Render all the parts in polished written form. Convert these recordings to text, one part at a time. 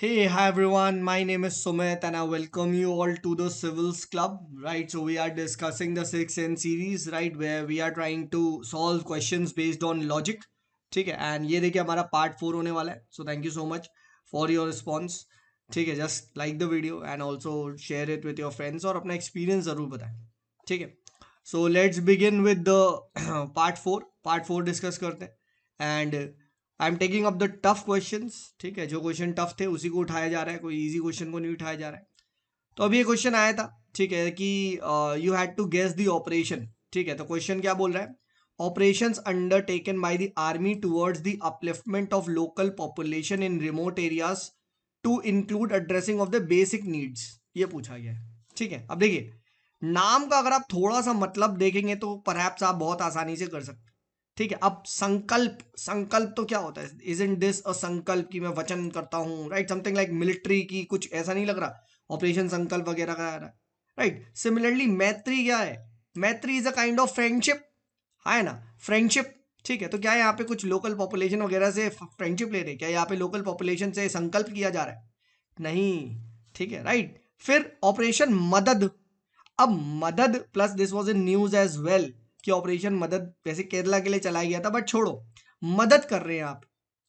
Hey, hi everyone. My name is Sumit and I welcome you all to the Civils Club. Right, so we are discussing the 6N series, right, where we are trying to solve questions based on logic. ठीक है, and ये देखिए हमारा part 4 होने वाला है. So thank you so much for your response. ठीक है, just like the video and also share it with your friends और अपना experience ज़रूर बताएं. ठीक है, so let's begin with the part 4. Part 4 discuss करते हैं and I am taking up the tough questions. ठीक है, जो क्वेश्चन टफ थे उसी को उठाया जा रहा है, कोई इजी क्वेश्चन को नहीं उठाया जा रहा है. तो अभी ये क्वेश्चन आया था, ठीक है, कि you had to guess the operation. ठीक है, तो क्वेश्चन क्या बोल रहा है? Operations undertaken by the army towards the upliftment of local population in remote areas to include addressing of the basic needs. ये पूछा गया है. ठीक है, अब देखिए नाम का अगर आप थोड़ा सा मतलब देखेंगे तो परहैप्स आप बहुत आसानी से कर सकते. ठीक है, अब संकल्प, संकल्प तो क्या होता है? इजंट दिस अ संकल्प कि मैं वचन करता हूं, राइट? समथिंग लाइक मिलिट्री की, कुछ ऐसा नहीं लग रहा ऑपरेशन संकल्प वगैरह का आ रहा है, राइट? सिमिलरली मैत्री क्या है? मैत्री is a kind of friendship, है ना? फ्रेंडशिप. ठीक है, तो क्या यहाँ पे कुछ लोकल पॉपुलेशन वगैरह से फ्रेंडशिप ले रहे हैं? क्या यहाँ पे लोकल पॉपुलेशन से संकल्प किया जा रहा है? नहीं. ठीक है, राइट. फिर ऑपरेशन मदद. अब Madad plus this was in news as well कि ऑपरेशन मदद वैसे केरला के लिए चलाया गया था, बट छोड़ो, मदद कर रहे हैं आप.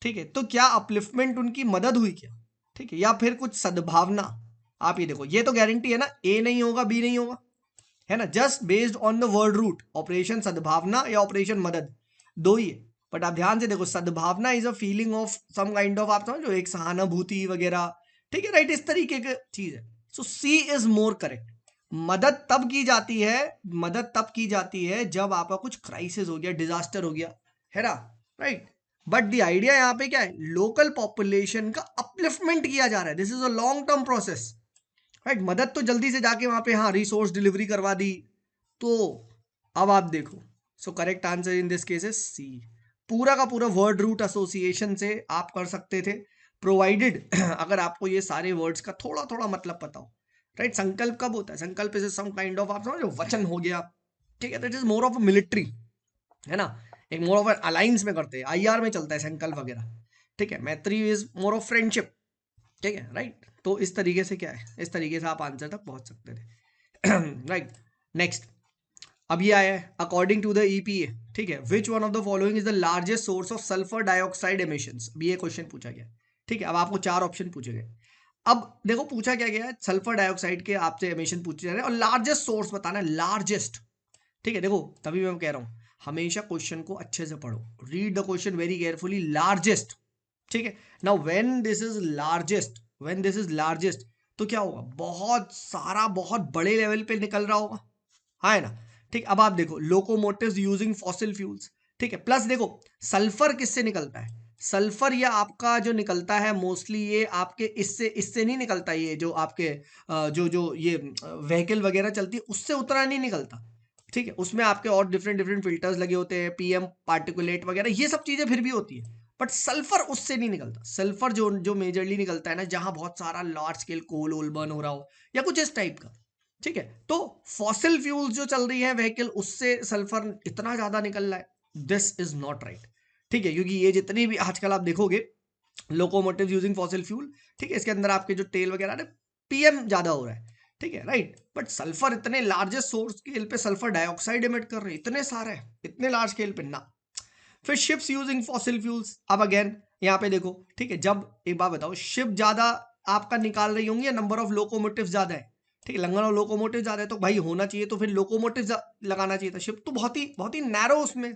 ठीक है, तो क्या अपलिफ्टमेंट उनकी मदद हुई क्या? ठीक है, या फिर कुछ सद्भावना? आप ये देखो, ये तो गारंटी है ना, ए नहीं होगा बी नहीं होगा, है ना? Just based on the word root, operation Sadbhavana या ऑपरेशन मदद, दो ही है. बट आप ध्यान से देखो, Sadbhavana is a feeling of some kind of, आप समझो, एक सहानुभूति वगैरह. ठीक है, राइट, इस तरीके की चीज है. सो सी इज मोर करेक्ट. मदद तब की जाती है, मदद तब की जाती है जब आपका कुछ क्राइसिस हो गया, डिजास्टर हो गया, है ना? राइट. बट द आइडिया यहाँ पे क्या है? लोकल पॉपुलेशन का अपलिफ्टमेंट किया जा रहा है. This is a long term process, right? मदद तो जल्दी से जाके वहां पे, हाँ, रिसोर्स डिलीवरी करवा दी. तो अब आप देखो, so correct answer in this case is C. पूरा का पूरा वर्ड रूट एसोसिएशन से आप कर सकते थे, प्रोवाइडेड अगर आपको ये सारे वर्ड्स का थोड़ा थोड़ा मतलब पता हो, राइट? संकल्प कब होता है? संकल्प इज सम काइंड ऑफ, आप समझो, वचन हो गया. ठीक है, that is more of a military, है ना? एक मोर ऑफ अलायंस में करते हैं, आईआर में चलता है संकल्प वगैरह. ठीक है, मैत्री इज मोर ऑफ फ्रेंडशिप. ठीक है, राइट. तो इस तरीके से क्या है, इस तरीके से आप आंसर तक पहुंच सकते थे. राइट. नेक्स्ट, अब ये आया है, अकॉर्डिंग टू द ईपीए. ठीक है, which one of the following is the largest source of sulphur dioxide emissions? भी ये क्वेश्चन पूछा गया. ठीक है, अब आपको चार ऑप्शन पूछे गए. अब देखो पूछा क्या गया है, सल्फर डाइऑक्साइड के आपसे एमिशन पूछे जा रहे हैं और लार्जेस्ट सोर्स बताना है, लार्जेस्ट. ठीक है, देखो तभी मैं कह रहा हूं हमेशा क्वेश्चन को अच्छे से पढ़ो, read the question very carefully. Largest. ठीक है, now when this is largest, when this is largest, तो क्या होगा? बहुत सारा, बहुत बड़े लेवल पे निकल रहा होगा, हाँ, है ना? ठीक, अब आप देखो, लोकोमोटिव्स यूजिंग फॉसिल फ्यूल्स. ठीक है, प्लस देखो सल्फर किससे निकलता है? सल्फर या आपका जो निकलता है मोस्टली, ये आपके इससे इससे नहीं निकलता, ये जो आपके जो जो ये व्हीकल वगैरह चलती है उससे उतना नहीं निकलता. ठीक है, उसमें आपके और डिफरेंट डिफरेंट फिल्टर्स लगे होते हैं, पीएम पार्टिकुलेट वगैरह, ये सब चीजें फिर भी होती है. बट सल्फर उससे नहीं निकलता. सल्फर जो जो मेजरली निकलता है ना, जहां बहुत सारा लार्ज स्केल कोल ओल बर्न हो रहा हो या कुछ इस टाइप का. ठीक है, तो फॉसिल फ्यूल्स जो चल रही है व्हीकल, उससे सल्फर इतना ज्यादा निकल रहा है. This is not right. ठीक है, क्योंकि ये जितनी भी आजकल आप देखोगे लोकोमोटिव यूजिंग फॉसिल फ्यूल, ठीक है, इसके अंदर आपके जो तेल वगैरह है, पीएम ज्यादा हो रहा है. ठीक है, राइट. बट सल्फर इतने लार्जेस्ट सोर्स स्केल पे सल्फर डाइऑक्साइड इमिट कर रहे हैं, इतने सारे, इतने लार्ज स्केल पे ना. फिर शिप्स यूजिंग फॉसिल फ्यूल्स. अब अगेन यहाँ पे देखो, ठीक है, जब, एक बात बताओ, शिप ज्यादा आपका निकाल रही होंगी या नंबर ऑफ लोकोमोटिव ज्यादा है? ठीक है, नंबर ऑफ लोकोमोटिव ज्यादा है तो भाई होना चाहिए, तो फिर लोकोमोटिव लगाना चाहिए था. शिप तो बहुत ही नैरो उसमें,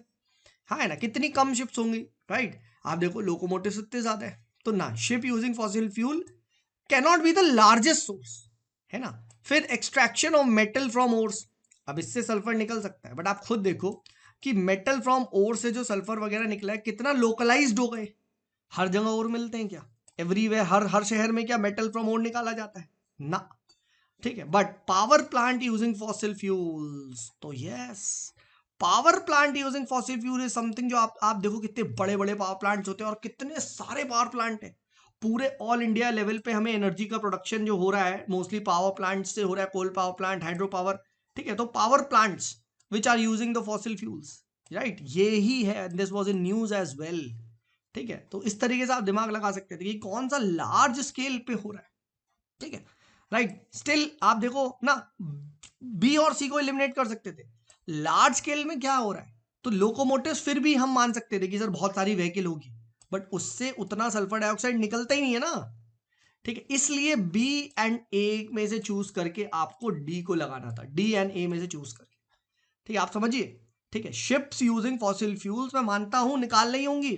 हाँ, है ना? कितनी कम शिप्स होंगी, राइट? आप देखो लोकोमोटिव इतने ज्यादा है, तो ना, ship using fossil fuel cannot be the largest source, है ना? फिर extraction of metal from ores. अब इससे सल्फर निकल सकता है, बट आप खुद देखो कि मेटल फ्रॉम ओर से जो सल्फर वगैरह निकला है कितना लोकलाइज्ड हो गए. हर जगह और मिलते हैं क्या? एवरीवेयर, हर हर शहर में क्या मेटल फ्रॉम ओर निकाला जाता है? ना. ठीक है, but power plant using fossil fuels, तो yes, power plant using fossil fuel is something जो आप देखो कितने बड़े बड़े पावर प्लांट्स होते हैं और कितने सारे पावर प्लांट हैं. पूरे ऑल इंडिया लेवल पे हमें एनर्जी का प्रोडक्शन जो हो रहा है मोस्टली पावर प्लांट से हो रहा है, coal power plant, hydro power. ठीक है, तो power plants which are using the fossil fuels, right, ये ही है. This was in news as well. ठीक है, तो इस तरीके से आप दिमाग लगा सकते थे कि कौन सा लार्ज स्केल पे हो रहा है। ठीक है, राइट। स्टिल आप देखो ना, बी और सी को एलिमिनेट कर सकते थे। लार्ज स्केल में क्या हो रहा है, तो लोकोमोटिव्स फिर भी हम मान सकते थे कि सर बहुत सारी व्हीकल होगी, बट उससे उतना सल्फर डाइऑक्साइड निकलता ही नहीं है ना। ठीक है, इसलिए बी एंड ए में से चूज करके आपको डी को लगाना था, डी एंड ए में से चूज करके। ठीक है, आप समझिए। ठीक है, शिप्स यूजिंग फॉसिल फ्यूल्स मैं मानता हूं निकाल नहीं होंगी,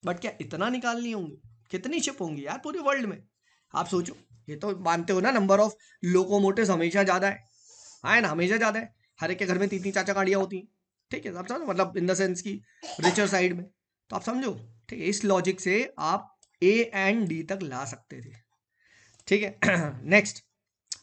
बट क्या इतना निकाल नहीं होंगी? कितनी शिप होंगी यार पूरे वर्ल्ड में, आप सोचो। ये तो मानते हो ना, नंबर ऑफ लोकोमोटिव हमेशा ज्यादा है। हाँ है ना, हमेशा ज्यादा है। हर एक के घर में 3 3 4 4 गाड़ियां होती हैं। ठीक है, आप समझो, मतलब इन द सेंस की रिचर साइड में। तो आप समझो, ठीक है, इस लॉजिक से आप ए एंड डी तक ला सकते थे। ठीक है, नेक्स्ट।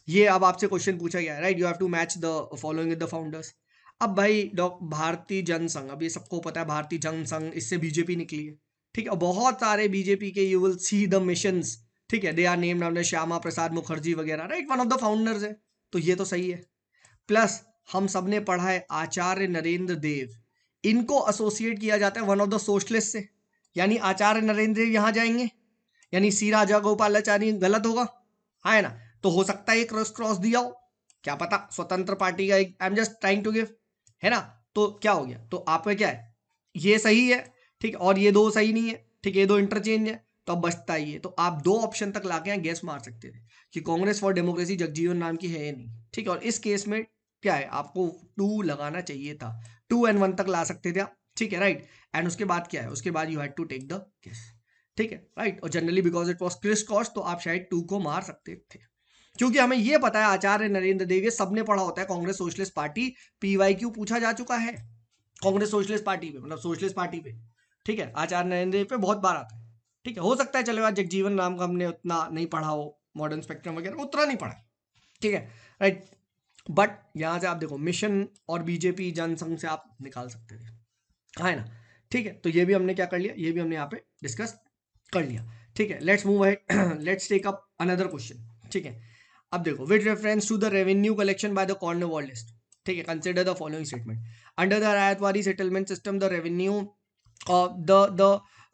ये अब आपसे क्वेश्चन पूछा गया है, right, you have to match the following with the founders. अब भाई भारतीय जनसंघ, अब ये सबको पता है भारतीय जनसंघ, इससे बीजेपी निकली है। ठीक है, बहुत सारे बीजेपी के you will see the missions. ठीक है, they are named after Shyama Prasad Mukherjee वगैरह, right, one of the founders है। तो ये तो सही है। प्लस हम सब ने पढ़ा है आचार्य नरेंद्र देव, इनको एसोसिएट किया जाता है वन ऑफ द सोशलिस्ट से, यानी आचार्य नरेंद्र देव यहां जाएंगे, यानी सी राजा गोपालाचारी गलत होगा। हाँ है ना, तो हो सकता है एक क्रॉस क्रॉस दिया हो, क्या पता स्वतंत्र पार्टी का एक, I am just trying to give, है ना। तो क्या हो गया, तो आप में क्या है, ये सही है। ठीक है, और ये दो सही नहीं है। ठीक है, ये दो इंटरचेंज है। तो अब बचता ही है, तो आप दो ऑप्शन तक लाके यहाँ गैस मार सकते थे कि कांग्रेस फॉर डेमोक्रेसी जगजीवन नाम की है या नहीं। ठीक है, और इस केस में क्या है, आपको 2 लगाना चाहिए था, 2 and 1 तक ला सकते थे आप। ठीक है, राइट। एंड उसके बाद क्या है, उसके बाद you had to take the guess. ठीक है, राइट, और generally because it was criss कॉस्ट, तो आप शायद 2 को मार सकते थे, क्योंकि हमें यह पता है आचार्य नरेंद्र देव, ये सबने पढ़ा होता है, कांग्रेस सोशलिस्ट पार्टी, पीवाईक्यू पूछा जा चुका है कांग्रेस सोशलिस्ट पार्टी पे, मतलब सोशलिस्ट पार्टी पे। ठीक है, आचार्य नरेंद्र देव पे बहुत बार आता है। ठीक है, हो सकता है चलो यार जगजीवन राम का हमने उतना नहीं पढ़ा हो, मॉडर्न स्पेक्ट्रम वगैरह उतना नहीं पढ़ा। ठीक है, राइट। बट यहां से आप देखो मिशन और बीजेपी जनसंघ से आप निकाल सकते थे, हाँ है ना। ठीक है, तो ये भी हमने क्या कर लिया, ये भी हमने यहाँ पे डिस्कस कर लिया। ठीक है, let's move ahead, let's take up another question. ठीक है, अब देखो, with reference to the revenue collection by the Cornwallis. ठीक है, consider the following statement. Under the Ryotwari settlement system the revenue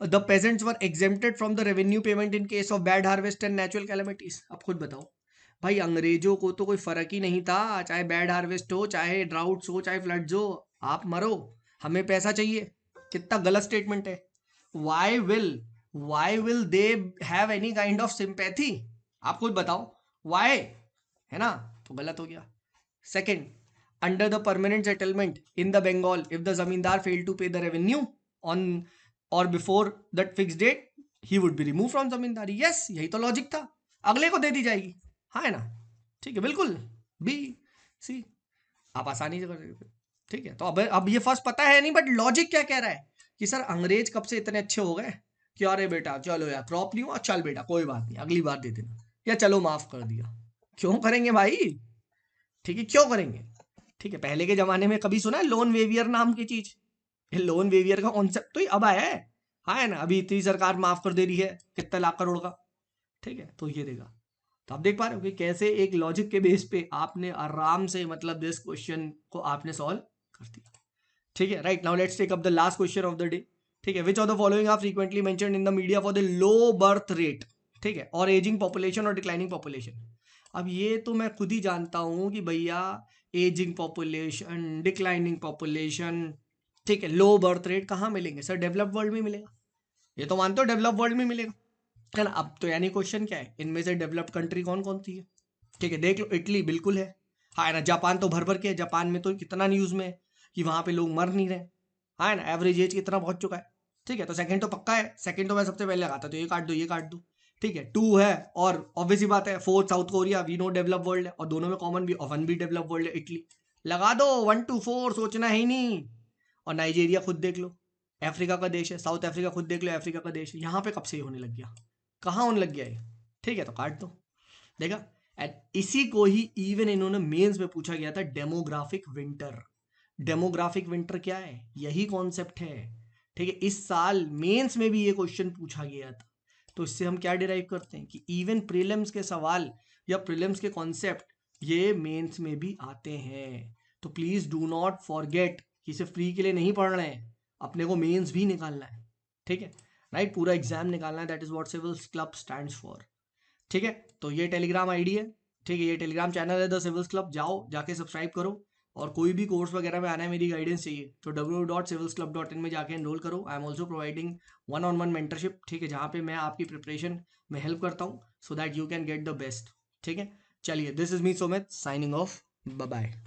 the peasants were exempted from the revenue payment in case of bad harvest and natural calamities। अब खुद बताओ भाई, अंग्रेजों को तो कोई फर्क ही नहीं था, चाहे बैड हार्वेस्ट हो, चाहे ड्राउट्स हो, चाहे फ्लड्स हो, आप मरो, हमें पैसा चाहिए। कितना गलत स्टेटमेंट है। Why will why will they have any kind of sympathy, आप खुद बताओ वाई, है ना। तो गलत हो गया। Second, under the permanent settlement in the Bengal, if the zamindar fail to pay the revenue on or before that fix date, he would be remove from zamindari. Yes, यही तो लॉजिक था, अगले को दे दी जाएगी। हाँ है ना, ठीक है, बिल्कुल, बी सी, आप आसानी से कर सकते। ठीक है, तो अब ये फर्स्ट पता है नहीं, बट लॉजिक क्या कह रहा है कि सर अंग्रेज कब से इतने अच्छे हो गए कि अरे बेटा चलो यार क्रॉप नहीं हुआ, चल बेटा कोई बात नहीं अगली बार दे देना, या चलो माफ कर दिया। क्यों करेंगे भाई, ठीक है, क्यों करेंगे। ठीक है, पहले के जमाने में कभी सुना है लोन वेवियर नाम की चीज? ये लोन वेवियर का कॉन्सेप्ट तो ही अब आया है। हाँ है ना, अभी इतनी सरकार माफ कर दे रही है कितने लाख करोड़ का। ठीक है, तो ये देगा। तो आप देख पा रहे हो कि कैसे एक लॉजिक के बेस पे आपने आराम से, मतलब दिस क्वेश्चन को आपने सॉल्व कर दिया। ठीक है, right. Now let's take up the last question of the day. ठीक है, which of the following are frequently mentioned in the media for the low birth rate. ठीक है, और एजिंग पॉपुलेशन और डिक्लाइनिंग पॉपुलेशन। अब ये तो मैं खुद ही जानता हूं कि भैया एजिंग पॉपुलेशन, डिक्लाइनिंग पॉपुलेशन, ठीक है, लो बर्थ रेट कहाँ मिलेंगे सर, डेवलप्ड वर्ल्ड में मिलेगा। ये तो मानते हो डेवलप वर्ल्ड में मिलेगा, है ना। अब तो यानी क्वेश्चन क्या है, इनमें से डेवलप्ड कंट्री कौन कौन सी है। ठीक है, देख लो, इटली बिल्कुल है। हाँ ना, जापान तो भर भर के है, जापान में तो कितना न्यूज में है कि वहां पे लोग मर नहीं रहे। हाँ ना, एवरेज एज कितना पहुंच चुका है। ठीक है, तो सेकंड तो पक्का है, सेकंड तो मैं सबसे पहले लगाता, तो ये काट दो, ये काट दो। ठीक है, 2 है, और ऑब्वियस ही बात है, 4 South Korea, we know develop world है, और दोनों में कॉमन भी, और 1 भी डेवलप वर्ल्ड है, इटली। लगा दो 1 to 4, सोचना है ही नहीं। और नाइजीरिया खुद देख लो, अफ्रीका का देश है, साउथ अफ्रीका खुद देख लो, अफ्रीका का देश है, यहाँ पे कब से ये होने लग गया, कहाँ होने लग गया ये। ठीक है, तो काट दो, देखा। एंड इसी को ही इवन इन्होंने मेंस में पूछा गया था, डेमोग्राफिक विंटर। डेमोग्राफिक विंटर क्या है, यही कॉन्सेप्ट है। ठीक है, इस साल मेंस में भी ये क्वेश्चन पूछा गया था। तो इससे हम क्या डिराइव करते हैं कि इवन प्रीलिम्स के सवाल या प्रीलिम्स के कॉन्सेप्ट ये मेंस में भी आते हैं। तो प्लीज डू नॉट फॉरगेट कि सिर्फ प्री के लिए नहीं पढ़ रहे हैं, अपने को मेंस भी निकालना है। ठीक है, राइट, पूरा एग्जाम निकालना है, that is what civils club stands for. ठीक है, तो ये टेलीग्राम आईडी है, ठीक है, ये टेलीग्राम चैनल है द सिविल्स क्लब, जाओ जाके सब्सक्राइब करो। और कोई भी कोर्स वगैरह में आना है, मेरी गाइडेंस चाहिए तो www.civilsclub.in में जाके एनरोल करो। I am also providing one on one mentorship, ठीक है, जहाँ पे मैं आपकी प्रिपरेशन में हेल्प करता हूँ so that you can get the best. ठीक है, चलिए, this is me Sumit signing off, bye bye.